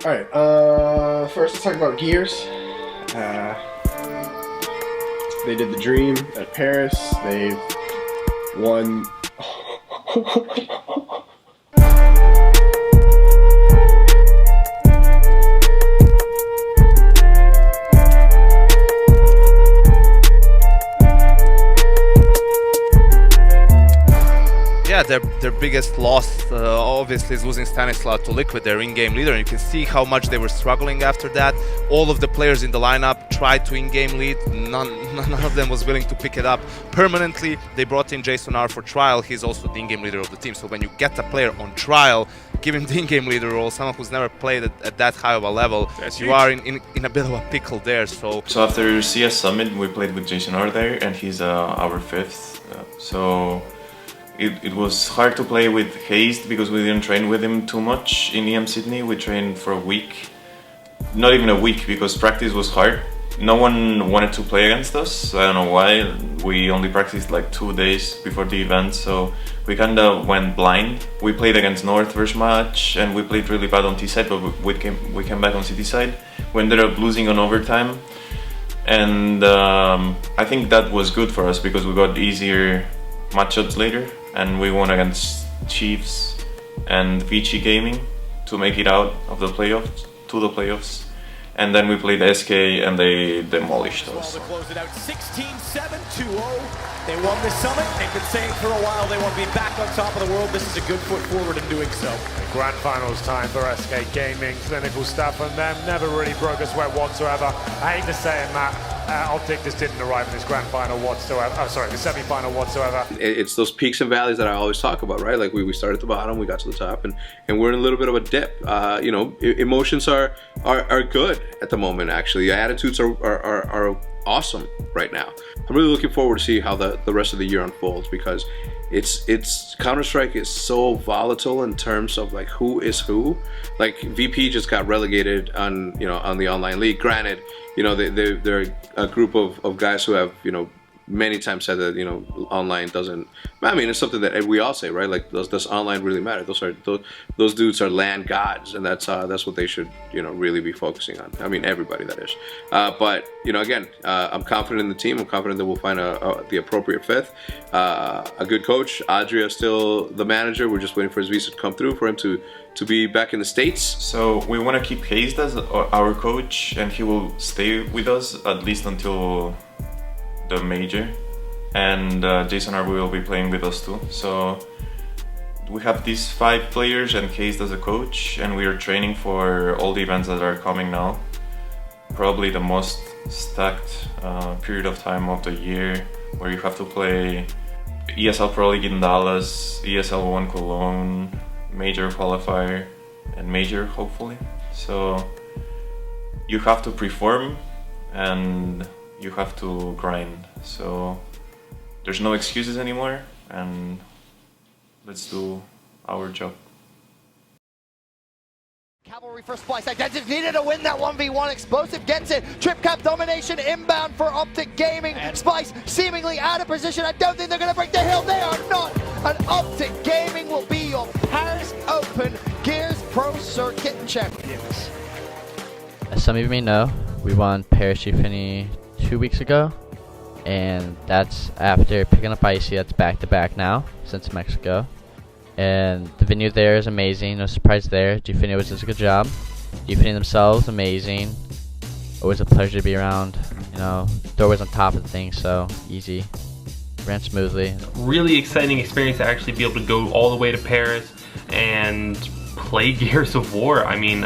Alright, first let's talk about Gears. They did the dream at Paris. They won. Yeah, their biggest loss obviously is losing Stanislav to Liquid, their in-game leader, and you can see how much they were struggling after that. All of the players in the lineup tried to in-game lead. None of them was willing to pick it up permanently. They brought in Jason R for trial. He's also the in-game leader of the team. So when you get a player on trial, give him the in-game leader role, someone who's never played at that high of a level, you are in a bit of a pickle there. So after CS Summit, we played with Jason R there, and he's our fifth. So it was hard to play with Haste because we didn't train with him too much in EM Sydney. We trained for a week, not even a week, because practice was hard. No one wanted to play against us. I don't know why. We only practiced like 2 days before the event, so we kinda went blind. We played against North first match, and we played really bad on T side, but we came back on CT side. We ended up losing on overtime, and I think that was good for us because we got easier matchups later, and we won against Chiefs and Vici Gaming to make it out of the playoffs. And then we played SK and they demolished us. To close it out 16-7, 2-0. They won the summit. They've been saying for a while they want to be back on top of the world. This is a good foot forward in doing so. Grand finals time for SK Gaming. Clinical stuff from them never really broke a sweat whatsoever. I hate to say it, Matt. OpTic just didn't arrive in this grand final whatsoever. Oh, sorry, the semi-final whatsoever. It's those peaks and valleys that I always talk about, right? Like we started at the bottom, we got to the top, and we're in a little bit of a dip. You know, emotions are good at the moment. Actually, attitudes are awesome right now. I'm really looking forward to see how the rest of the year unfolds, because it's Counter-Strike is so volatile in terms of like who is who. Like VP just got relegated on the online league. Granted, they're a group of guys who have many times said that online doesn't. I mean, it's something that we all say, right? Like, does online really matter? Those dudes are LAN gods, and that's what they should really be focusing on. I mean, everybody, that is. But again, I'm confident in the team. I'm confident that we'll find the appropriate fifth. A good coach. Adria's still the manager. We're just waiting for his visa to come through for him to be back in the States. So we want to keep Haste as our coach, and he will stay with us at least until the major, and Jason R will be playing with us too. So we have these 5 players and Haste as a coach, and we are training for all the events that are coming now. Probably the most stacked period of time of the year, where you have to play ESL Pro League in Dallas, ESL 1 Cologne, major qualifier, and major hopefully. So you have to perform and you have to grind. So there's no excuses anymore, and let's do our job. Cavalry for Splice. Identity needed to win that 1v1. Explosive gets it. Trip cap domination inbound for OpTic Gaming. Splice seemingly out of position. I don't think they're going to break the hill. They are not. And OpTic Gaming will be your Paris Open Gears Pro Circuit champions. As some of you may know, we won Paris G-Fini 2 weeks ago, and that's after picking up Icy. That's back-to-back now since Mexico, and the venue there is amazing. No surprise there. G-Fini always does a good job. G-Fini themselves amazing. Always a pleasure to be around. They're always on top of things, so easy. Ran smoothly. Really exciting experience to actually be able to go all the way to Paris and play Gears of War. I mean,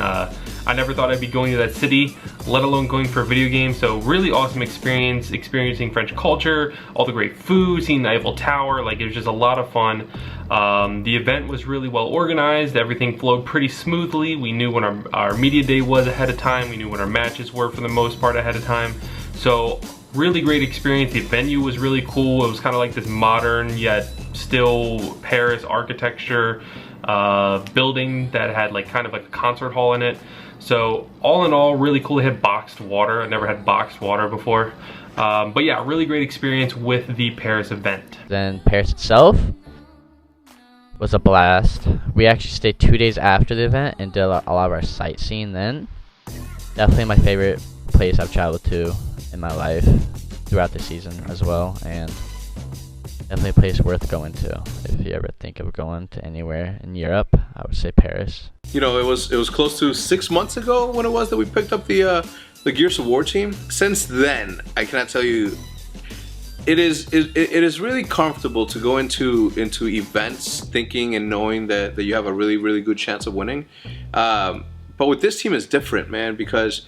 I never thought I'd be going to that city, let alone going for a video game. So really awesome experience, experiencing French culture, all the great food, seeing the Eiffel Tower. Like, it was just a lot of fun. The event was really well organized. Everything flowed pretty smoothly. We knew when our media day was ahead of time. We knew when our matches were for the most part ahead of time. So really great experience. The venue was really cool. It was kind of like this modern yet still Paris architecture building that had like kind of like a concert hall in it. So all in all, really cool. They had boxed water. I never had boxed water before. But yeah, really great experience with the Paris event. Then Paris itself, was a blast. We actually stayed 2 days after the event and did a lot of our sightseeing then. Definitely my favorite place I've traveled to in my life throughout the season as well, and definitely a place worth going to. If you ever think of going to anywhere in Europe, I would say Paris. You know, it was close to 6 months ago when it was that we picked up the Gears of War team. Since then, I cannot tell you, it is really comfortable to go into events thinking and knowing that you have a really good chance of winning. But with this team, it's different, man, because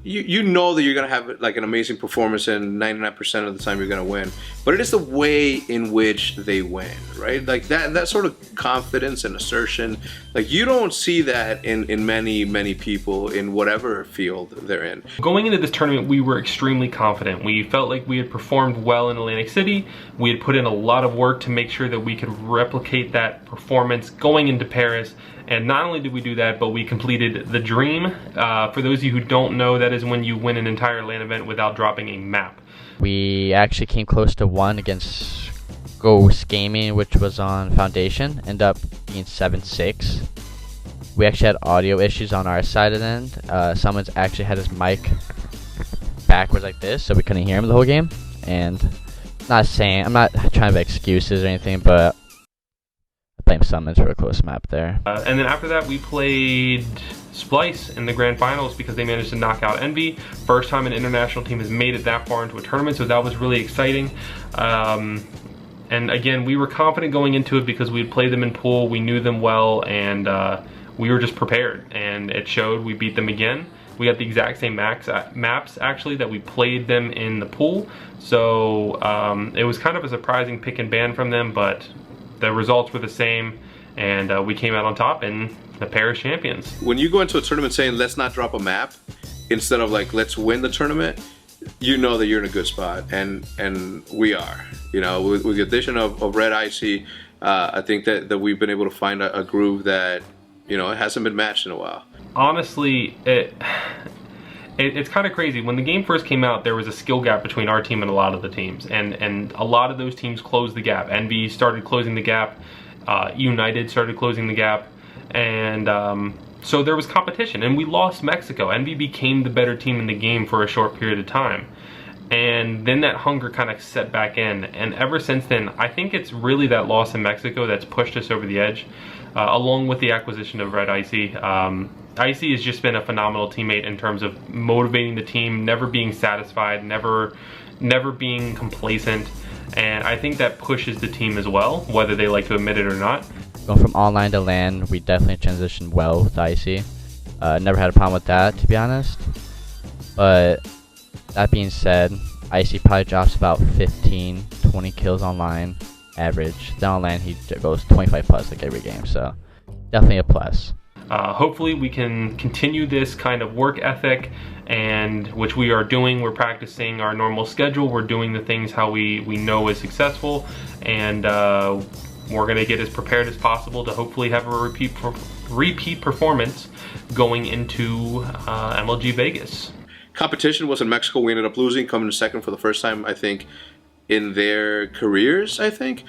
you know that you're gonna have like an amazing performance, and 99% of the time you're gonna win. But it is the way in which they win, right? Like that sort of confidence and assertion. Like you don't see that in many people in whatever field they're in. Going into this tournament, we were extremely confident. We felt like we had performed well in Atlantic City. We had put in a lot of work to make sure that we could replicate that performance going into Paris. And not only did we do that, but we completed the dream. For those of you who don't know, that is when you win an entire LAN event without dropping a map. We actually came close to 1 against Ghost Gaming, which was on Foundation. Ended up being 7-6. We actually had audio issues on our side of the end. Someone's actually had his mic backwards like this, so we couldn't hear him the whole game. And I'm not trying to make excuses or anything, but blame Summons for a close map there. And then after that, we played Splice in the grand finals because they managed to knock out Envy. First time an international team has made it that far into a tournament, so that was really exciting. And again, we were confident going into it because we had played them in pool, we knew them well, and we were just prepared. And it showed. We beat them again. We got the exact same maps actually that we played them in the pool. So it was kind of a surprising pick and ban from them, but the results were the same, and we came out on top in the Paris champions. When you go into a tournament saying let's not drop a map instead of like let's win the tournament, you know that you're in a good spot, and we are. You know, with the addition of Red Icy, I think that we've been able to find a groove that, you know, it hasn't been matched in a while. Honestly, it's kind of crazy. When the game first came out, there was a skill gap between our team and a lot of the teams, and a lot of those teams closed the gap. Envy started closing the gap, United started closing the gap, and so there was competition, and we lost Mexico. Envy became the better team in the game for a short period of time, and then that hunger kind of set back in, and ever since then, I think it's really that loss in Mexico that's pushed us over the edge, along with the acquisition of Red Icy. Icy has just been a phenomenal teammate in terms of motivating the team, never being satisfied, never being complacent, and I think that pushes the team as well, whether they like to admit it or not. Going from online to LAN, we definitely transitioned well with Icy. Never had a problem with that, to be honest. But that being said, Icy probably drops about 15-20 kills online average. Then on LAN, he goes 25 plus like every game, so definitely a plus. Hopefully we can continue this kind of work ethic, and which we are doing. We're practicing our normal schedule. We're doing the things how we know is successful, and we're going to get as prepared as possible to hopefully have a repeat performance going into MLG Vegas. Competition was in Mexico. We ended up losing, coming to second for the first time, I think, in their careers, I think,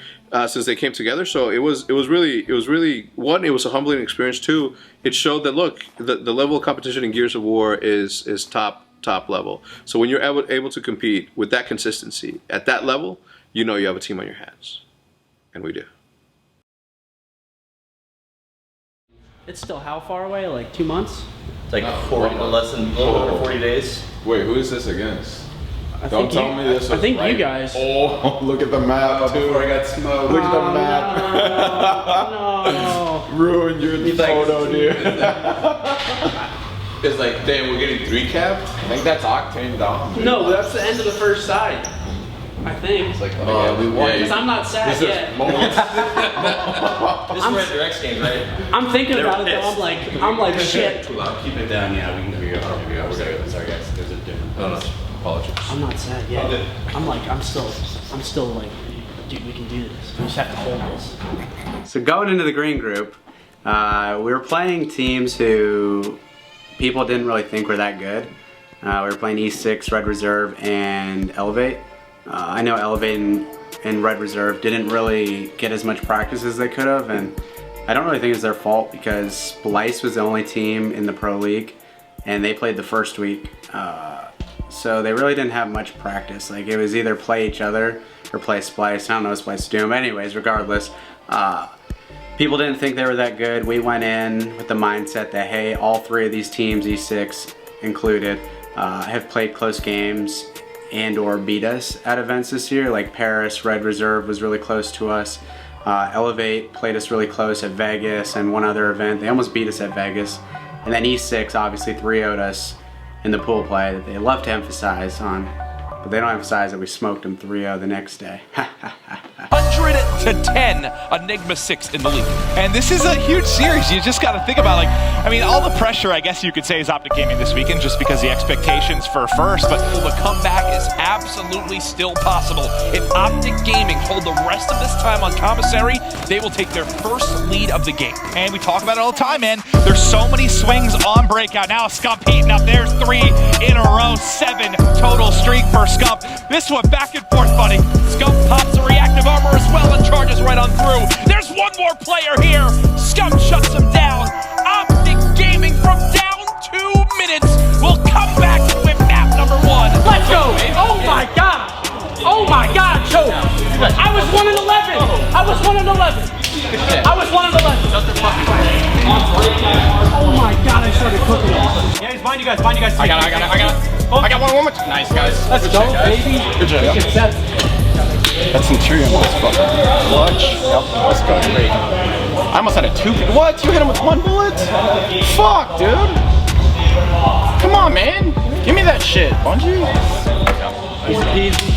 since they came together. So it was really one, it was a humbling experience. Two, it showed that look, the level of competition in Gears of War is top level. So when you're able to compete with that consistency at that level, you know you have a team on your hands, and we do. It's still how far away? Like 2 months? It's like a little over 40 days. Wait, who is this against? Don't tell me this. I think right. You guys. Oh, look at the map too. Before I got smoked. Look at the map. No. Ruined your photo, dude. It's like, damn, we're getting 3 capped? I think that's Octane down. No, that's the end of the first side. I think. It's like, we won. Because I'm not sad yet. This is Red Direct game, right? I'm thinking about it though. I'm like shit. Too loud. Keep it down. Yeah, we can figure it out. Sorry guys. There's a different. No. Apologies. I'm not sad yet. I'm still like, dude, we can do this. We just have to hold this. So going into the green group, we were playing teams who people didn't really think were that good. We were playing E6, Red Reserve, and Elevate. I know Elevate in Red Reserve didn't really get as much practice as they could have, and I don't really think it's their fault because Splice was the only team in the Pro League, and they played the first week. So they really didn't have much practice. Like, it was either play each other or play Splice. I don't know what Splice is doing, but anyways, regardless, people didn't think they were that good. We went in with the mindset that, hey, all 3 of these teams, E6 included, have played close games and or beat us at events this year. Like Paris, Red Reserve was really close to us. Elevate played us really close at Vegas and one other event. They almost beat us at Vegas. And then E6 obviously 3-0'd us in the pool play that they love to emphasize on, but they don't emphasize that we smoked them 3-0 the next day. 100-10 Enigma 6 in the league. And this is a huge series. You just got to think about, like, I mean, all the pressure, I guess you could say, is OpTic Gaming this weekend just because the expectations for first, but the comeback is absolutely still possible. If OpTic Gaming hold the rest of this time on commissary, they will take their first lead of the game. And we talk about it all the time, man. There's so many swings on breakout. Now Scump heating up. There's 3 in a row, 7 total streak for Scump. This one back and forth, buddy. Scump pops a reactive armor as well and charges right on through. There's one more player here. Scump shuts him down. OpTic Gaming from down 2 minutes will come back with map number 1. Let's go! Oh my god! Oh my god, choke! I was 1-11! I was 1-11! I was 1-11! Oh my god, I started cooking. Yeah, he's behind you guys, behind you guys. I got one more. Nice, guys. Let's go, baby. Good job. That's Centurion, motherfucker. Clutch. Yep. Let's go. Great. I almost had a 2. What? You hit him with 1 bullet? Fuck, dude. Come on, man. Give me that shit, Bungie. Easy peasy.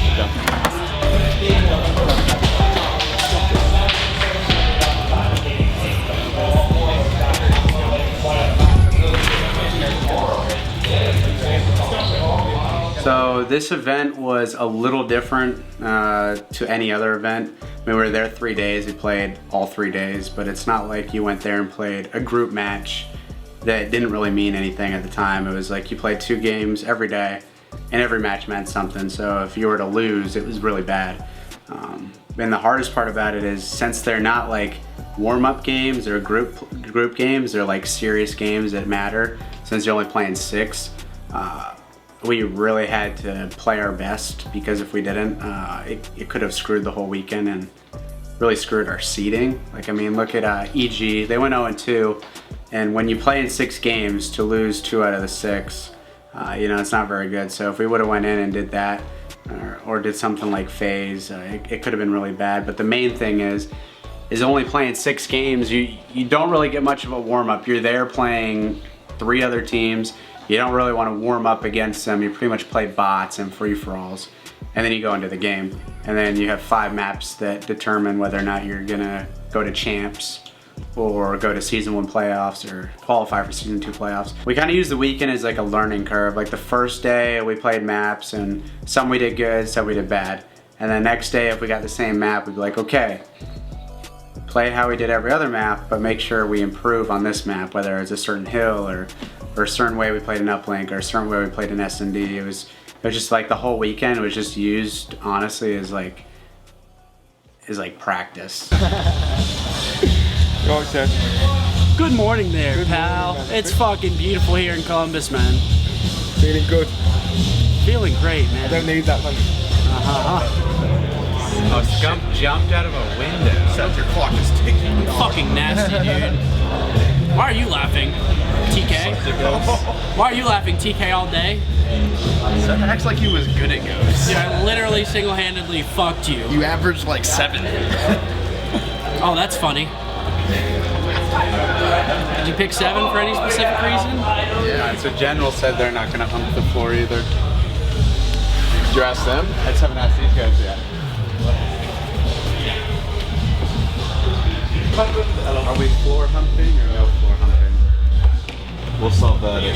So this event was a little different to any other event. I mean, we were there 3 days, we played all 3 days, but it's not like you went there and played a group match that didn't really mean anything at the time. It was like you played 2 games every day, and every match meant something. So if you were to lose, it was really bad. And the hardest part about it is, since they're not like warm-up games or group games, they're like serious games that matter. Since you're only playing 6, we really had to play our best, because if we didn't, it could have screwed the whole weekend and really screwed our seeding. Like, I mean, look at EG, they went 0-2, and when you play in 6 games, to lose 2 out of the 6, you know, it's not very good. So if we would have went in and did that, or did something like FaZe, it could have been really bad. But the main thing is only playing 6 games, you don't really get much of a warm-up. You're there playing 3 other teams. You don't really want to warm up against them. You pretty much play bots and free-for-alls, and then you go into the game. And then you have 5 maps that determine whether or not you're gonna go to champs or go to season 1 playoffs or qualify for season 2 playoffs. We kind of use the weekend as like a learning curve. Like the first day we played maps, and some we did good, some we did bad. And the next day, if we got the same map, we'd be like, okay, play how we did every other map, but make sure we improve on this map, whether it's a certain hill or a certain way we played an uplink or a certain way we played an S&D. It was just like the whole weekend was just used, honestly, as like practice. Good morning there, pal. It's fucking beautiful here in Columbus, man. Feeling good. Feeling great, man. I don't need that much. Oh, Scump jumped out of a window. Sounds your clock is ticking. Fucking nasty, dude. Why are you laughing, TK? Why are you laughing, TK, all day? That acts like he was good at ghosts. Dude, I literally single-handedly fucked you. You averaged like 7. Oh, that's funny. Did you pick 7 for any specific reason? Yeah, so General said they're not gonna hump the floor either. Did you ask them? I just haven't asked these guys yet. Are we floor humping or no floor humping? We'll solve that. It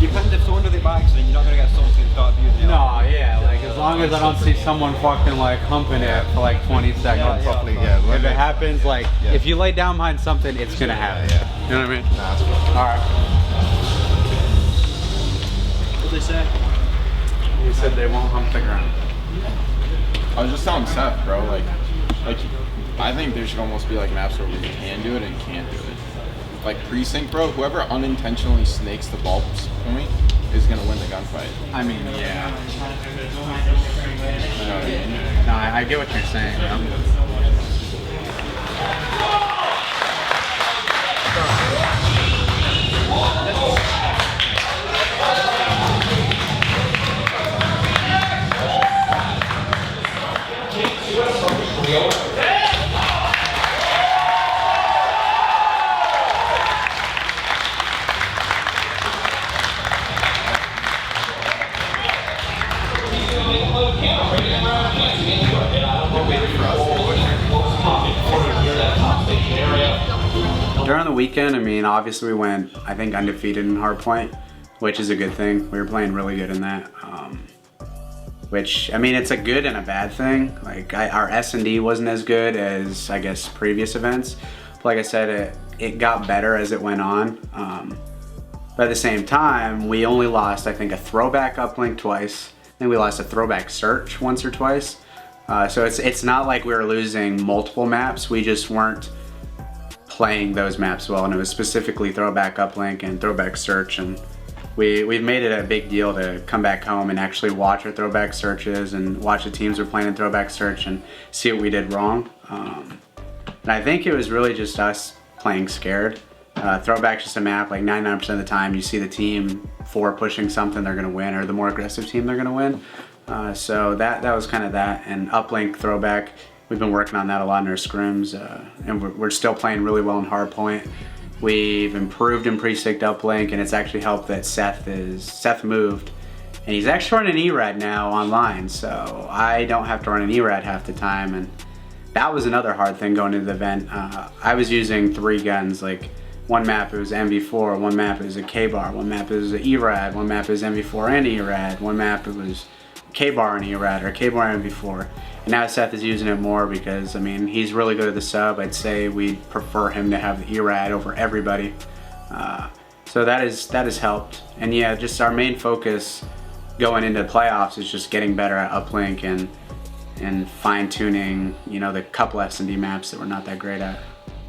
depends if someone does it by accident, you're not going to get someone to start using it. No, yeah, like as long as I don't see someone fucking like humping it for like 20 seconds. Yeah, if it happens, like, if you lay down behind something, it's gonna happen. You know what I mean? Nah, that's cool. Alright. What'd they say? He said they won't hump the ground. I was just telling Seth, bro, like I think there should almost be like maps where we can do it and can't do it. Like precinct, bro, whoever unintentionally snakes the ball point is gonna win the gunfight. I mean, yeah. You know what I mean? No, I get what you're saying, During the weekend, I mean, obviously we went, I think, undefeated in hardpoint, which is a good thing. We were playing really good in that. Which, I mean, it's a good and a bad thing. Like, our S&D wasn't as good as, I guess, previous events. But like I said, it got better as it went on. But at the same time, we only lost, I think, a throwback uplink twice. I think we lost a throwback search once or twice. So it's not like we were losing multiple maps. We just weren't playing those maps well, and it was specifically throwback uplink and throwback search, and we've made it a big deal to come back home and actually watch our throwback searches and watch the teams we're playing in throwback search and see what we did wrong. And I think it was really just us playing scared. Throwback's just a map, like 99% of the time you see the team 4 pushing something, they're gonna win, or the more aggressive team, they're gonna win. So that was kind of that. And uplink throwback, we've been working on that a lot in our scrims, and we're still playing really well in hardpoint. We've improved in precinct uplink, and it's actually helped that Seth moved, and he's actually running ERAD now online, so I don't have to run an ERAD half the time, and that was another hard thing going into the event. I was using 3 guns, like one map it was MV4, one map it was a K-bar, one map it was an ERAD, one map it was MV4 and ERAD, one map it was K-bar and ERAD, or K-bar and MV4. And now Seth is using it more because, I mean, he's really good at the sub. I'd say we'd prefer him to have the ERAD over everybody. So that has helped. And yeah, just our main focus going into the playoffs is just getting better at uplink and fine-tuning, you know, the couple S&D maps that we're not that great at.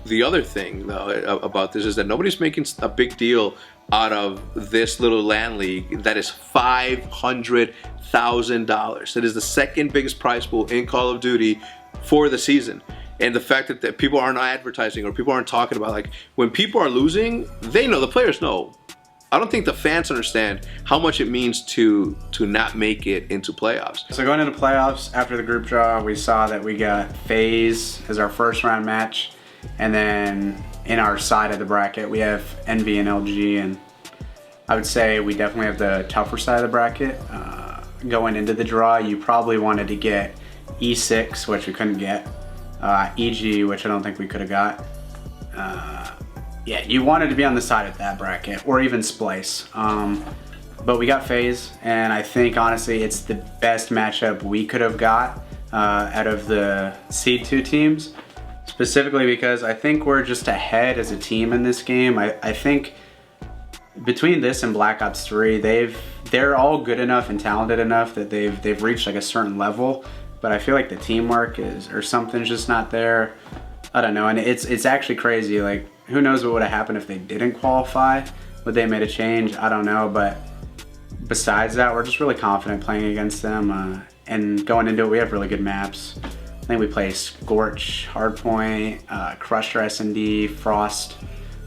The other thing, though, about this is that nobody's making a big deal out of this little LAN league that is $500,000. That is the second biggest prize pool in Call of Duty for the season. And the fact that people aren't advertising or people aren't talking about, like, when people are losing, they know, the players know. I don't think the fans understand how much it means to not make it into playoffs. So going into playoffs, after the group draw, we saw that we got FaZe as our first round match. And then in our side of the bracket, we have Envy and LG, and I would say we definitely have the tougher side of the bracket. Going into the draw, you probably wanted to get E6, which we couldn't get, EG, which I don't think we could have got. Yeah, you wanted to be on the side of that bracket, or even Splice. But we got FaZe, and I think honestly it's the best matchup we could have got out of the Seed 2 teams. Specifically because I think we're just ahead as a team in this game. I think between this and Black Ops 3, they're all good enough and talented enough that they've reached like a certain level, but I feel like the teamwork or something's just not there. I don't know, and it's actually crazy. Like, who knows what would have happened if they didn't qualify? Would they made a change? I don't know, but besides that, we're just really confident playing against them, and going into it, we have really good maps. I think we play Scorch, Hardpoint, Crusher S&D, Frost,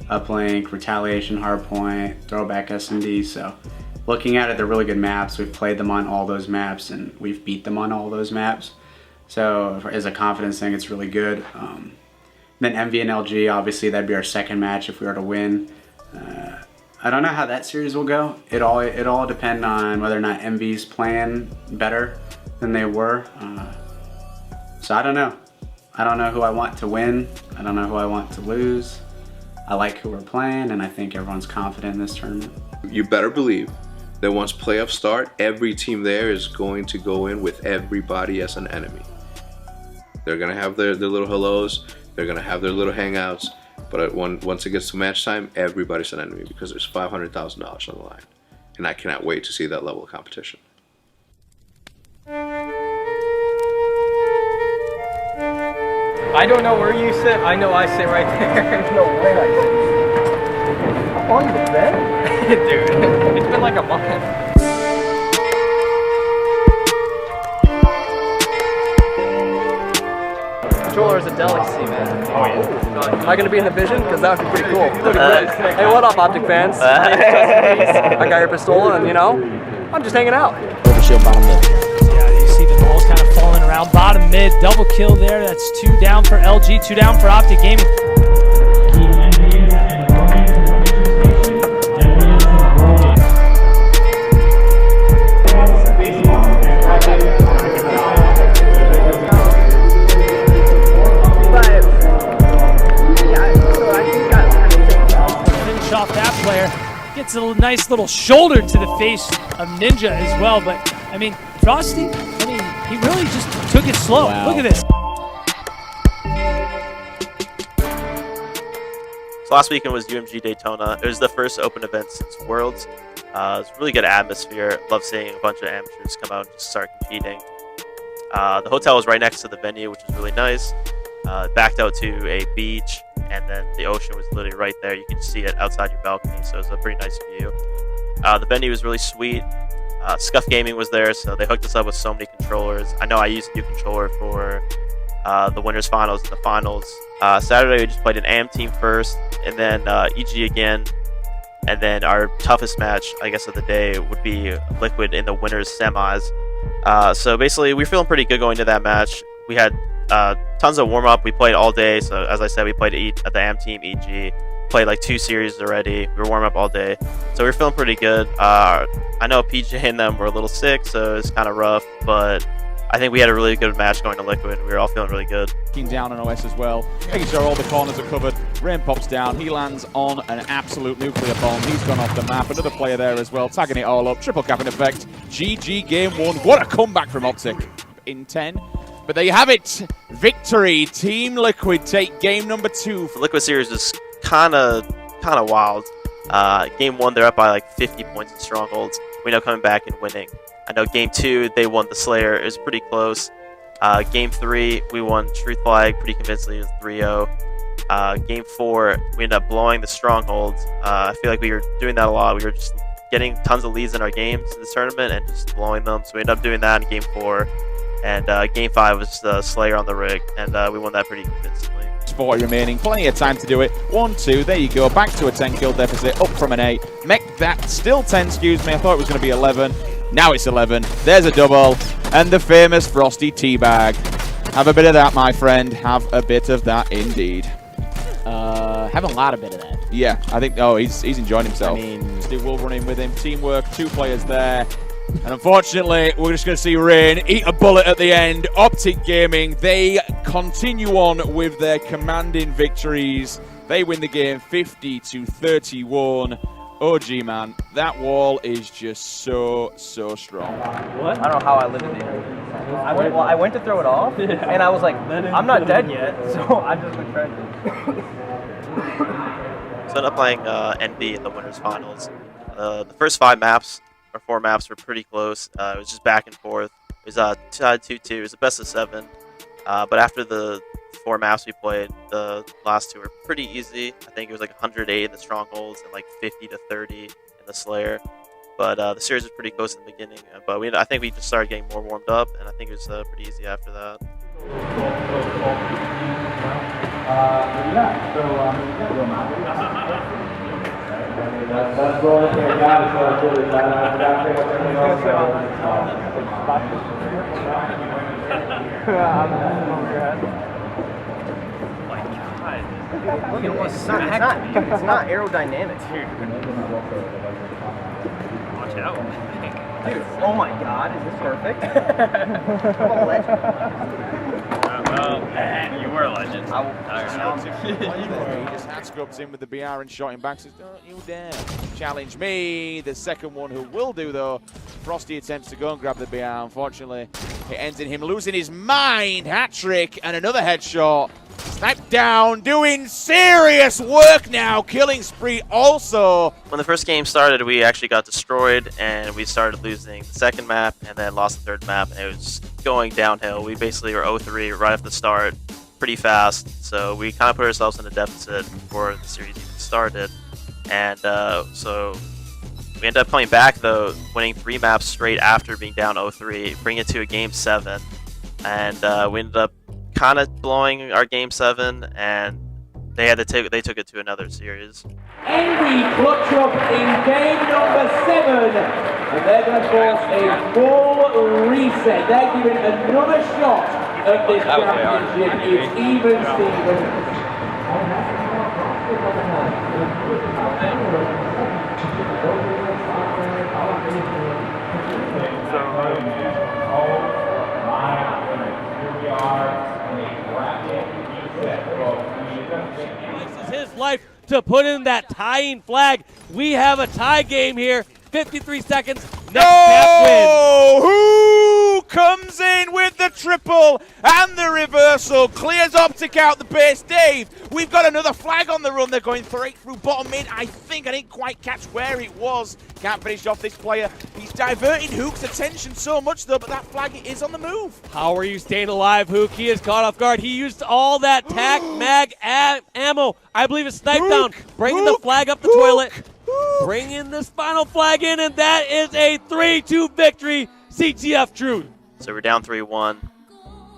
Uplink, Retaliation, Hardpoint, Throwback S&D. So looking at it, they're really good maps. We've played them on all those maps and we've beat them on all those maps. So as a confidence thing, it's really good. Then MV and LG, obviously that'd be our second match if we were to win. I don't know how that series will go. It all depend on whether or not MV's playing better than they were. So I don't know. I don't know who I want to win. I don't know who I want to lose. I like who we're playing, and I think everyone's confident in this tournament. You better believe that once playoffs start, every team there is going to go in with everybody as an enemy. They're gonna have their little hellos, they're gonna have their little hangouts, but once it gets to match time, everybody's an enemy because there's $500,000 on the line. And I cannot wait to see that level of competition. I don't know where you sit. I know I sit right there. No way I sit. On the bed? Dude, it's been like a month. Controller is a delicacy, man. Oh yeah. Am I gonna be in the vision? Because that would be pretty cool. Hey, what up, OpTic fans? I got your pistola, and you know, I'm just hanging out. Overshield bottom mid. Yeah, you see the balls kind of falling around bottom mid. Double kill there. That's 2 down for LG, 2 down for OpTic Gaming. Off that player gets a nice little shoulder to the face of Ninja as well, but I mean Frosty, I mean he really just took it slow. Wow. Look at this. So last weekend was UMG Daytona. It was the first open event since Worlds. It was a really good atmosphere. Love seeing a bunch of amateurs come out and just start competing. The hotel was right next to the venue, which was really nice. Backed out to a beach, and then the ocean was literally right there. You could see it outside your balcony, so it was a pretty nice view. The venue was really sweet. Scuff Gaming was there, so they hooked us up with so many controllers. I know I used a new controller for the winners finals and the finals. Saturday we just played an AM team first, and then EG again, and then our toughest match, I guess, of the day would be Liquid in the winners semis. So basically, we're feeling pretty good going to that match. We had tons of warm-up. We played all day, so as I said, we played at the AM team EG. Played like 2 series already. We were warming up all day, so we were feeling pretty good. I know PJ and them were a little sick, so it's kind of rough, but I think we had a really good match going to Liquid. We were all feeling really good. Down on OS as well, making sure all the corners are covered. Rain pops down, he lands on an absolute nuclear bomb. He's gone off the map. Another player there as well, tagging it all up. Triple cap in effect. GG game 1. What a comeback from OpTic in 10. But there you have it. Victory. Team Liquid take game number 2. The Liquid series is kind of wild. Game 1, they're up by like 50 points in Strongholds. We know coming back and winning. I know game 2, they won the Slayer. It was pretty close. Game 3, we won Truth Flag pretty convincingly with 3-0. Game 4, we ended up blowing the Strongholds. I feel like we were doing that a lot. We were just getting tons of leads in our games in this tournament and just blowing them. So we ended up doing that in game 4. And game 5 was the Slayer on the rig, and we won that pretty convincingly. 40 remaining, plenty of time to do it. 1-2, there you go, back to a 10 kill deficit, up from an 8. Make that still 10, excuse me, I thought it was going to be 11. Now it's 11, there's a double, and the famous Frosty teabag. Have a bit of that, my friend, have a bit of that indeed. Have a lot of bit of that. Yeah, I think, oh, he's enjoying himself. I mean, Steve Wolf running with him, teamwork, 2 players there. And unfortunately, we're just going to see Rain eat a bullet at the end. OpTic Gaming, they continue on with their commanding victories. They win the game 50-31. OG, man, that wall is just so strong. What? I don't know how I lived in there. I went to throw it off, and I was like, I'm not dead yet, so I just went trying. So I ended up playing NB in the winners finals. The first 5 maps, or 4 maps, were pretty close. It was just back and forth. It was tied 2-2. It was a best of 7. But after the 4 maps we played, the last 2 were pretty easy. I think it was like 108 in the Strongholds and like 50-30 in the Slayer. But the series was pretty close in the beginning. But I think we just started getting more warmed up, and I think it was pretty easy after that. Look at what's it's not aerodynamic, dude. Watch out. Dude, oh my god, is this perfect? I'm a legend. You were a legend. He just hand scrubs in with the BR and shot him back. Says, don't you dare challenge me. The second one who will do, though. Frosty attempts to go and grab the BR. Unfortunately, it ends in him losing his mind. Hat trick and another headshot. Sniped down, doing serious work now. Killing spree also. When the first game started, we actually got destroyed, and we started losing the second map, and then lost the third map, and it was going downhill. We basically were 0-3 right off the start. pretty fast, so we kind of put ourselves in a deficit before the series even started. And so we ended up coming back, though, winning 3 maps straight after being down 0-3, bringing it to a Game 7. And we ended up kind of blowing our Game 7, and they took it to another series. Envy clutch up in game number 7, and they're going to force a full reset. They're giving another shot at this championship. It's even Stevens. This is his life to put in that tying flag. We have a tie game here. 53 seconds. Next tap wins. Who comes in with the triple and the reversal? Clears OpTic out the base. Dave, we've got another flag on the run. They're going straight through bottom mid. I think I didn't quite catch where it was. Can't finish off this player. He's diverting Hook's attention so much, though, but that flag is on the move. How are you staying alive, Hook? He is caught off guard. He used all that tac mag ammo. I believe it's sniped down. Bringing the flag up the toilet. Bringing this final flag in, and that is a 3-2 victory. CTF Truth. So we're down 3-1.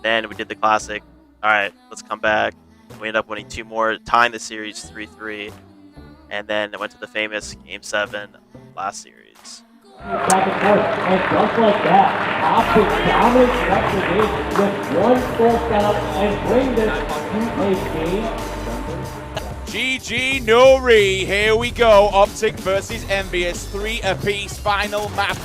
Then we did the classic. All right, let's come back. We ended up winning 2 more, tying the series 3-3. And then it went to the famous Game 7 last series. Back and forth, and just like that, OpTic dominates the game with 1 full setup and bring this to a game. GG, no re. Here we go. OpTic versus Envious. 3 apiece. Final map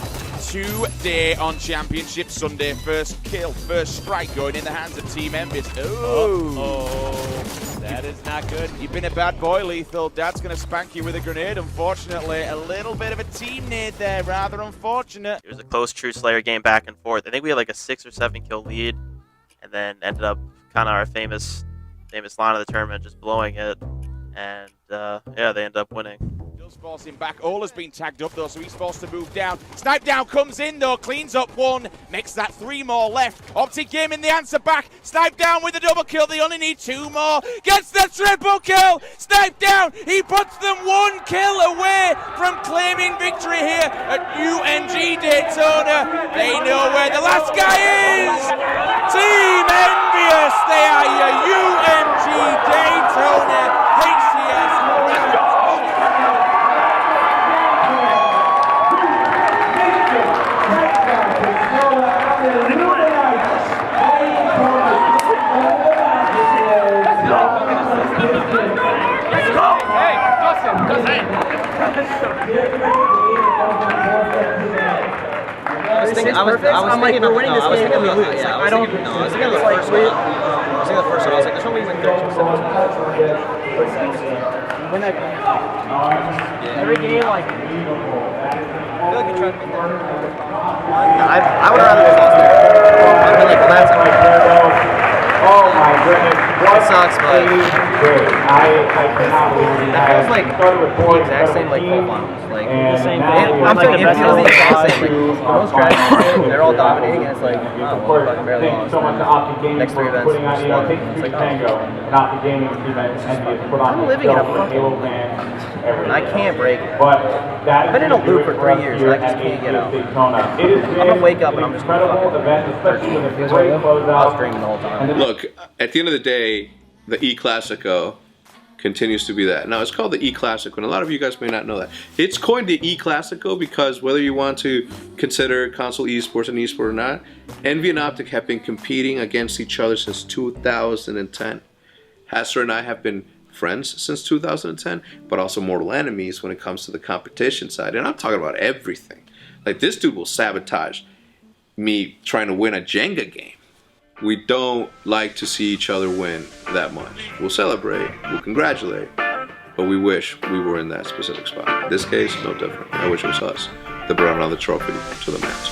today on Championship Sunday. First kill, first strike going in the hands of Team Envious. Oh, that is not good. You've been a bad boy, Lethal. Dad's going to spank you with a grenade, unfortunately. A little bit of a team nade there. Rather unfortunate. It was a close True Slayer game back and forth. I think we had like a 6 or 7 kill lead, and then ended up kind of our famous line of the tournament, just blowing it. And yeah, they end up winning. Does force him back. Ola's been tagged up though, so he's forced to move down. Snipe down comes in though, cleans up 1, makes that 3 more left. OpTic game in the answer back. Snipe down with the double kill. They only need 2 more. Gets the triple kill. Snipe down. He puts them 1 kill away from claiming victory here at UNG Daytona. They know where the last guy is. Team Envious. They are your UNG Daytona HCS. I was thinking we're winning this game and we lose. I was thinking the first one. I was like, there's no way we win 13-7. Win that game. Every game, like, I feel like we tried to win that. I would rather just lost there. I feel like that's Oh my goodness. It sucks, but that feels like the exact same like full finals. Like the same thing. I'm saying it feels the exact same. Like those strategies, they're all dominating, and it's like, oh, well, fucking barely lost. Next 3 events, we just won. It's like, oh. I'm living in a fucking. I can't break it. I've been in a loop for 3 years, and I just can't get out. I'm gonna wake up and I'm just gonna fucking. I was dreaming the whole time. Look, at the end of the day, the E-Classico continues to be that. Now, it's called the E-Classico, and a lot of you guys may not know that. It's coined the E-Classico because whether you want to consider console esports an esport or not, Envy and OpTic have been competing against each other since 2010. Hasser and I have been friends since 2010, but also mortal enemies when it comes to the competition side. And I'm talking about everything. Like, this dude will sabotage me trying to win a Jenga game. We don't like to see each other win that much. We'll celebrate, we'll congratulate, but we wish we were in that specific spot. In this case, no different. I wish it was us that brought another trophy to the match.